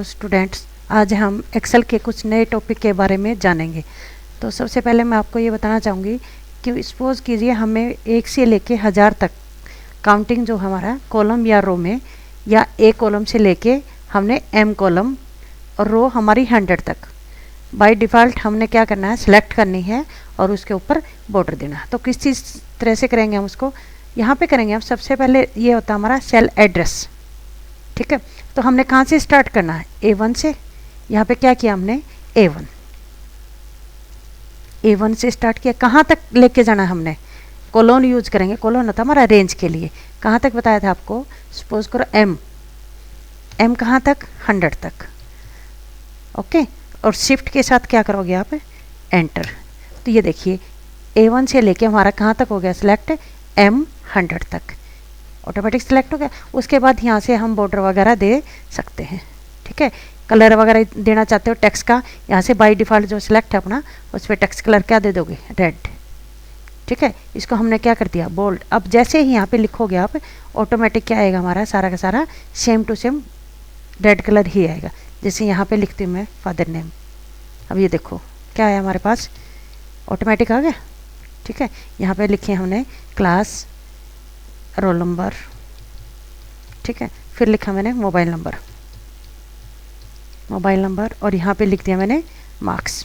Students, आज हम Excel के कुछ नए टॉपिक के बारे में जानेंगे। तो सबसे पहले मैं आपको ये बताना चाहूँगी कि सपोज़ कीजिए हमें 1 से लेके 1000 तक काउंटिंग जो हमारा कॉलम या रो में, या ए कॉलम से लेके हमने एम कॉलम और रो हमारी 100 तक बाय डिफ़ॉल्ट हमने क्या करना है, सिलेक्ट करनी है और उसके ऊपर बॉर्डर देना है। तो किस चीज़ तरह से करेंगे हम उसको, यहाँ पे करेंगे हम। सबसे पहले ये होता है हमारा सेल एड्रेस, ठीक है। तो हमने कहाँ से स्टार्ट करना है, A1 से। यहाँ पे क्या किया हमने, A1 से स्टार्ट किया। कहाँ तक लेके जाना है हमने, कोलोन यूज करेंगे। कोलोन होता है हमारा रेंज के लिए। कहाँ तक बताया था आपको, सपोज करो M कहाँ तक, 100 तक, ओके। और शिफ्ट के साथ क्या करोगे आप, एंटर। तो ये देखिए A1 से लेके हमारा कहाँ तक हो गया सिलेक्ट, M 100 तक ऑटोमेटिक सिलेक्ट हो गया। उसके बाद यहाँ से हम बॉर्डर वगैरह दे सकते हैं, ठीक है। कलर वगैरह देना चाहते हो टेक्स्ट का, यहाँ से बाय डिफ़ॉल्ट जो सिलेक्ट है अपना, उस पर टेक्स्ट कलर क्या दे दोगे, रेड, ठीक है। इसको हमने क्या कर दिया, बोल्ड। अब जैसे ही यहाँ पे लिखोगे आप, ऑटोमेटिक क्या आएगा हमारा सारा का सारा same to same red colour ही आएगा। जैसे यहाँ पे लिखती हूँ मैं फादर नेम, अब ये देखो क्या है हमारे पास, ऑटोमेटिक आ गया, ठीक है। यहाँ पे लिखे हमने क्लास, रोल नंबर, ठीक है। फिर लिखा मैंने मोबाइल नंबर, और यहाँ पे लिख दिया मैंने मार्क्स,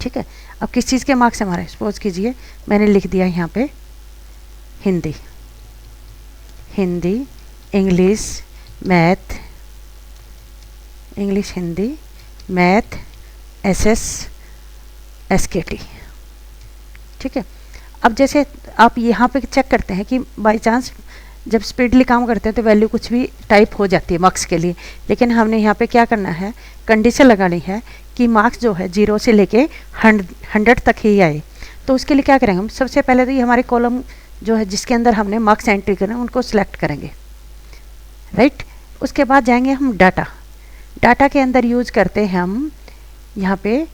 ठीक है। अब किस चीज़ के मार्क्स हमारे, सपोज कीजिए मैंने लिख दिया यहाँ पे Hindi, English, Hindi, math, SKT, ठीक है। अब जैसे आप यहाँ पे चेक करते हैं कि बाय चांस जब स्पीडली काम करते हैं तो वैल्यू कुछ भी टाइप हो जाती है मार्क्स के लिए, लेकिन हमने यहाँ पे क्या करना है, कंडीशन लगानी है कि मार्क्स जो है 0 से लेके 100 तक ही आए। तो उसके लिए क्या करेंगे हम, सबसे पहले तो ये हमारे कॉलम जो है जिसके अंदर हमने मार्क्स एंट्री करना है उनको सिलेक्ट करेंगे, राइट। उसके बाद जाएंगे हम डाटा के अंदर यूज करते हैं हम यहाँ पे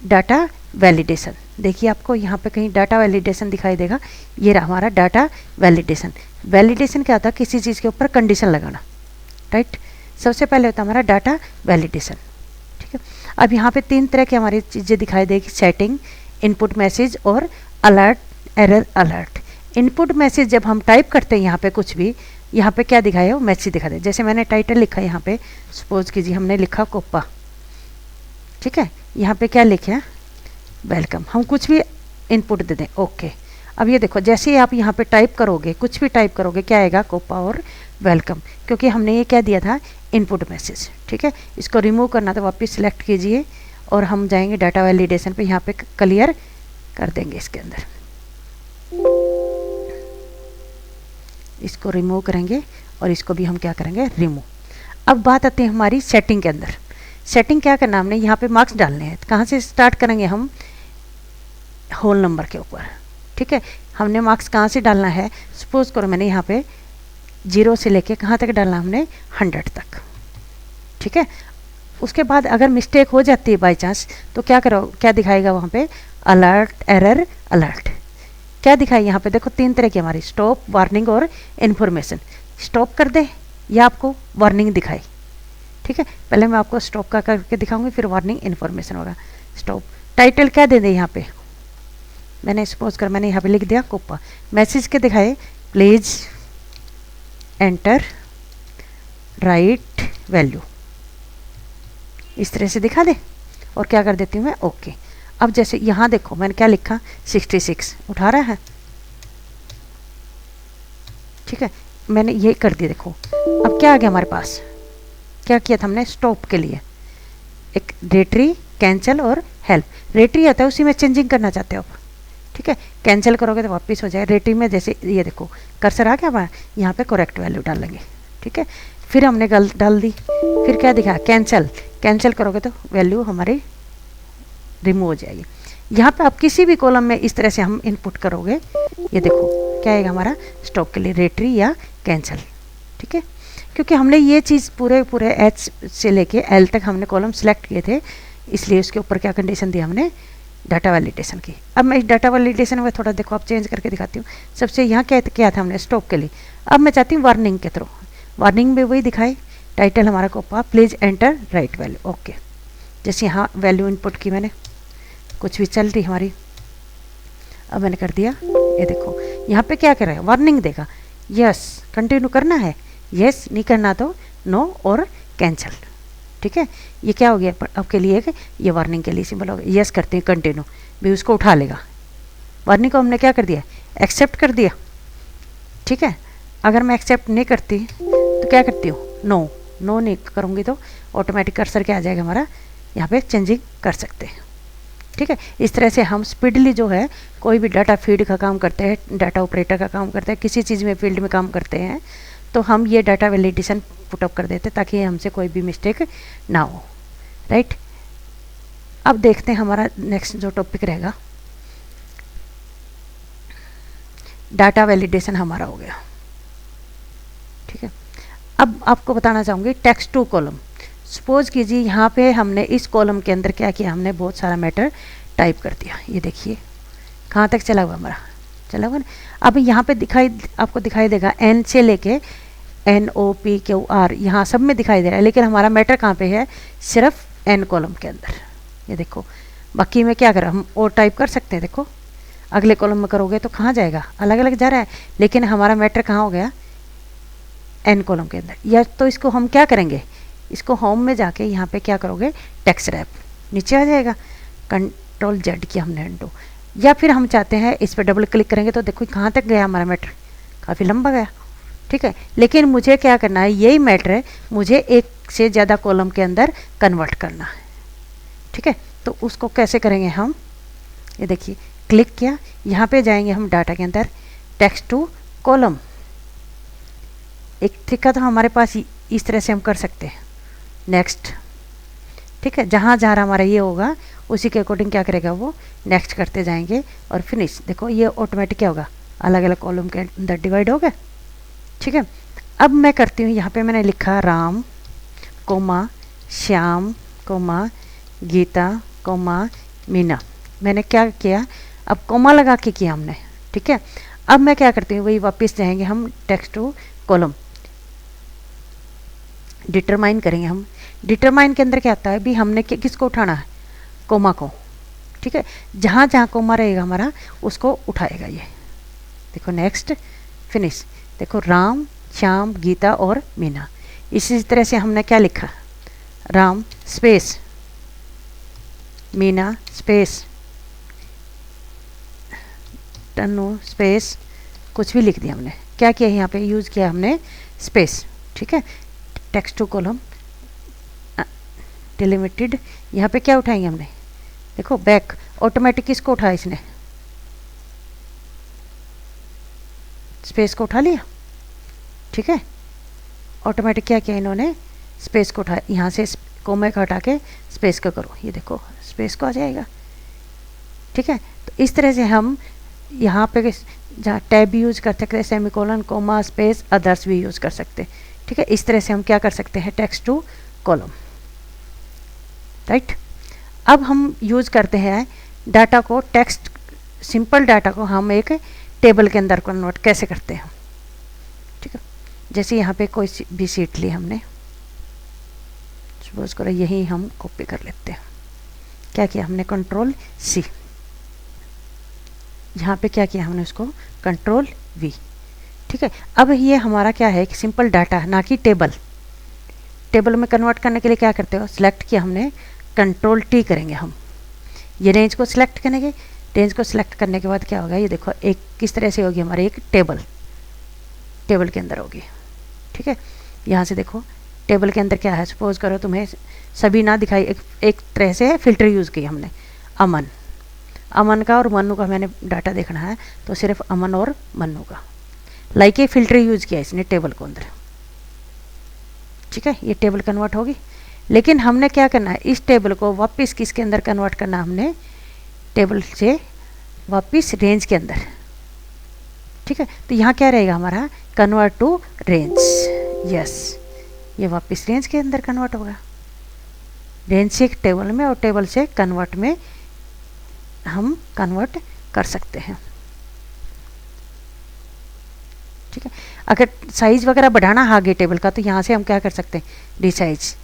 डाटा वैलिडेशन। देखिए आपको यहाँ पे कहीं डाटा वैलिडेशन दिखाई देगा, ये रहा हमारा डाटा वैलिडेशन क्या होता है, किसी चीज़ के ऊपर कंडीशन लगाना, राइट। सबसे पहले होता है हमारा डाटा वैलिडेशन, ठीक है। अब यहाँ पे 3 तरह की हमारी चीज़ें दिखाई देगी, सेटिंग, इनपुट मैसेज और एरर अलर्ट। इनपुट मैसेज जब हम टाइप करते हैं यहाँ पे कुछ भी, यहाँ पे क्या दिखाया हो, मैसेज दिखा दे। जैसे मैंने टाइटल लिखा यहाँ पे, सपोज कीजिए हमने लिखा कोप्पा, ठीक है। यहाँ पे क्या लिखे हैं, वेलकम। हम कुछ भी इनपुट दे दें, ओके। अब ये देखो जैसे ही आप यहाँ पे टाइप करोगे, कुछ भी टाइप करोगे, क्या आएगा, कोप्पा और वेलकम, क्योंकि हमने ये क्या दिया था, इनपुट मैसेज, ठीक है। इसको रिमूव करना तो वापस सिलेक्ट कीजिए और हम जाएंगे डाटा वैलिडेशन पे, यहाँ पे क्लियर कर देंगे इसके अंदर, इसको रिमूव करेंगे और इसको भी हम क्या करेंगे, रिमूव। अब बात आती है हमारी सेटिंग के अंदर। सेटिंग क्या करना, हमने यहाँ पे मार्क्स डालने हैं। कहाँ से स्टार्ट करेंगे हम, होल नंबर के ऊपर, ठीक है। हमने मार्क्स कहाँ से डालना है, सपोज करो मैंने यहाँ पे 0 से लेके कहाँ तक डालना, हमने 100 तक, ठीक है। उसके बाद अगर मिस्टेक हो जाती है बाई चांस, तो क्या करो, क्या दिखाएगा वहाँ पे, एरर अलर्ट। क्या दिखाई यहाँ पे, देखो 3 तरह की हमारी, स्टॉप, वार्निंग और इन्फॉर्मेशन। स्टॉप कर दे या आपको वार्निंग दिखाई, ठीक है। पहले मैं आपको स्टॉप का करके दिखाऊंगी, फिर वार्निंग इन्फॉर्मेशन होगा। स्टॉप, टाइटल क्या दे दें यहाँ पे, मैंने सपोज कर मैंने यहाँ पे लिख दिया कोप्पा। मैसेज के दिखाए, प्लीज एंटर राइट वैल्यू, इस तरह से दिखा दे। और क्या कर देती हूँ मैं, ओके। अब जैसे यहाँ देखो मैंने क्या लिखा, 66 उठा रहा है, ठीक है। मैंने ये कर दिया, देखो अब क्या आ गया हमारे पास, क्या किया था हमने, स्टॉप के लिए एक रेटरी, कैंसिल और हेल्प। रेटरी आता है उसी में चेंजिंग करना चाहते हो आप, ठीक है। कैंसिल करोगे तो वापस हो जाए। रेटरी में जैसे ये देखो कर्सर आ गया हमारा, यहाँ पे करेक्ट वैल्यू डाल लेंगे, ठीक है। फिर हमने गलत डाल दी, फिर क्या दिखा, कैंसिल करोगे तो वैल्यू हमारी रिमूव हो जाएगी। यहाँ पे आप किसी भी कॉलम में इस तरह से हम इनपुट करोगे, ये देखो क्या आएगा हमारा, स्टॉप के लिए रेटरी या कैंसिल, ठीक है। क्योंकि हमने ये चीज़ पूरे H से लेके L तक हमने कॉलम सेलेक्ट किए थे, इसलिए उसके ऊपर क्या कंडीशन दी हमने, डाटा वैलिडेशन की। अब मैं इस डाटा वैलिडेशन में थोड़ा देखो आप चेंज करके दिखाती हूँ। सबसे यहाँ क्या था हमने, स्टॉप के लिए। अब मैं चाहती हूँ वार्निंग के थ्रू, वार्निंग में वही दिखाए टाइटल हमारा कोपा, please enter right value. Okay, जैसे यहाँ वैल्यू इनपुट की मैंने, कुछ भी चल रही हमारी, अब मैंने कर दिया। ये देखो यहाँ पे क्या करेगा, वार्निंग देगा, यस कंटिन्यू करना है, यस नहीं करना तो नो और कैंसिल। ठीक है, ये क्या हो गया आपके लिए, ये वार्निंग के लिए सिंबल हो गया। यस करते हैं कंटिन्यू, भी उसको उठा लेगा। वार्निंग को हमने क्या कर दिया, एक्सेप्ट कर दिया। ठीक है, अगर मैं एक्सेप्ट नहीं करती तो क्या करती हूँ, नो, नो नहीं करूँगी तो ऑटोमेटिक कर्सर क्या आ जाएगा हमारा, यहाँ पे चेंजिंग कर सकते हैं। ठीक है, इस तरह से हम स्पीडली जो है कोई भी डाटा फीड का काम करते हैं, डाटा ऑपरेटर का काम करते हैं, किसी चीज़ में फील्ड में काम करते हैं, तो हम ये डाटा वैलिडेशन पुटअप कर देते हैं ताकि हमसे कोई भी मिस्टेक ना हो। राइट, अब देखते हैं हमारा नेक्स्ट जो टॉपिक रहेगा, डाटा वैलिडेशन हमारा हो गया। ठीक है, अब आपको बताना चाहूँगी टेक्स्ट टू कॉलम। सपोज कीजिए यहाँ पे हमने इस कॉलम के अंदर क्या किया, हमने बहुत सारा मैटर टाइप कर दिया। ये देखिए कहाँ तक चला हुआ हमारा, चला हुआ ना। अब यहाँ पे आपको दिखाई देगा एन से लेके NOPQR, यहाँ सब में दिखाई दे रहा है, लेकिन हमारा मैटर कहाँ पे है, सिर्फ N कॉलम के अंदर। ये देखो, बाकी में क्या करें हम, और टाइप कर सकते हैं। देखो अगले कॉलम में करोगे तो कहाँ जाएगा, अलग अलग जा रहा है, लेकिन हमारा मैटर कहाँ हो गया, N कॉलम के अंदर। या तो इसको हम क्या करेंगे, इसको होम में जाके यहाँ पे क्या करोगे, टेक्स्ट रैप नीचे आ जाएगा, कंट्रोल Z किया हमने अंडू। या फिर हम चाहते हैं इस पर डबल क्लिक करेंगे तो देखो कहाँ तक गया हमारा मैटर, काफ़ी लंबा गया। ठीक है, लेकिन मुझे क्या करना है, यही मैटर है मुझे एक से ज़्यादा कॉलम के अंदर कन्वर्ट करना है। ठीक है, तो उसको कैसे करेंगे हम, ये देखिए क्लिक किया, यहाँ पे जाएंगे हम डाटा के अंदर, टेक्स्ट टू कॉलम। एक तरीका तो हमारे पास इस तरह से हम कर सकते हैं, नेक्स्ट। ठीक है, जहाँ जहाँ हमारा ये होगा उसी के अकॉर्डिंग क्या करेगा वो, नेक्स्ट करते जाएंगे और फिनिश। देखो ये ऑटोमेटिक क्या होगा, अलग अलग कॉलम के अंदर डिवाइड हो गया। ठीक है, अब मैं करती हूँ, यहाँ पे मैंने लिखा Ram comma Shyam comma Geeta comma Meena. मैंने क्या किया, अब कोमा लगा के किया हमने। ठीक है, अब मैं क्या करती हूँ, वही वापस जाएंगे हम टेक्स्ट टू कॉलम, डिटरमाइन करेंगे हम। डिटरमाइन के अंदर क्या आता है, भी हमने किसको उठाना है, कोमा को। ठीक है, जहाँ जहाँ कोमा रहेगा हमारा उसको उठाएगा ये। देखो नेक्स्ट, फिनिश। देखो राम श्याम गीता और मीना। इसी तरह से हमने क्या लिखा, राम स्पेस मीना स्पेस तनु स्पेस, कुछ भी लिख दिया हमने। क्या किया यहाँ पे, यूज़ किया हमने स्पेस। ठीक है, टेक्स्ट टू कॉलम डिलिमिटेड, यहाँ पे क्या उठाएंगे हमने, देखो बैक, ऑटोमेटिक किसको उठाया इसने, स्पेस को उठा लिया। ठीक है, ऑटोमेटिक क्या किया इन्होंने, स्पेस को उठाया, यहाँ से कोमे का हटा के स्पेस का करो, ये देखो स्पेस को आ जाएगा। ठीक है, तो इस तरह से हम यहाँ पे जहाँ टैब भी यूज़ कर सकते हैं, सेमीकोलन कोमा स्पेस अदर्स भी यूज़ कर सकते हैं। ठीक है, इस तरह से हम क्या कर सकते हैं, टेक्स्ट टू कॉलम। राइट, अब हम यूज़ करते हैं डाटा को, टेक्स्ट सिंपल डाटा को हम एक टेबल के अंदर कन्वर्ट कैसे करते हैं। ठीक है, जैसे यहाँ पे कोई भी सीट ली हमने, सपोज करो यही हम कॉपी कर लेते हैं। क्या किया हमने, कंट्रोल C, यहाँ पे क्या किया हमने उसको कंट्रोल V। ठीक है, अब ये हमारा क्या है, कि सिंपल डाटा ना कि टेबल। टेबल में कन्वर्ट करने के लिए क्या करते हो, सिलेक्ट किया हमने, कंट्रोल T करेंगे हम, ये रेंज को सिलेक्ट करेंगे। रेंज को सिलेक्ट करने के बाद क्या होगा, ये देखो एक किस तरह से होगी हमारी एक टेबल, टेबल के अंदर होगी। ठीक है, यहाँ से देखो टेबल के अंदर क्या है, सपोज करो तुम्हें सभी ना दिखाई, एक तरह से फिल्टर यूज़ किया हमने, अमन का और मन्नू का मैंने डाटा देखना है, तो सिर्फ अमन और मन्नू का, लाइक ये फिल्टर यूज़ किया इसने टेबल को अंदर। ठीक है, ये टेबल कन्वर्ट होगी। लेकिन हमने क्या करना है, इस टेबल को वापस किसके अंदर कन्वर्ट करना, हमने टेबल से वापस रेंज के अंदर। ठीक है, तो यहाँ क्या रहेगा हमारा, कन्वर्ट टू रेंज। यस, ये वापस रेंज के अंदर कन्वर्ट होगा, रेंज से एक टेबल में और टेबल से कन्वर्ट में हम कन्वर्ट कर सकते हैं। ठीक है, अगर साइज़ वगैरह बढ़ाना आगे टेबल का तो यहाँ से हम क्या कर सकते हैं, रिसाइज।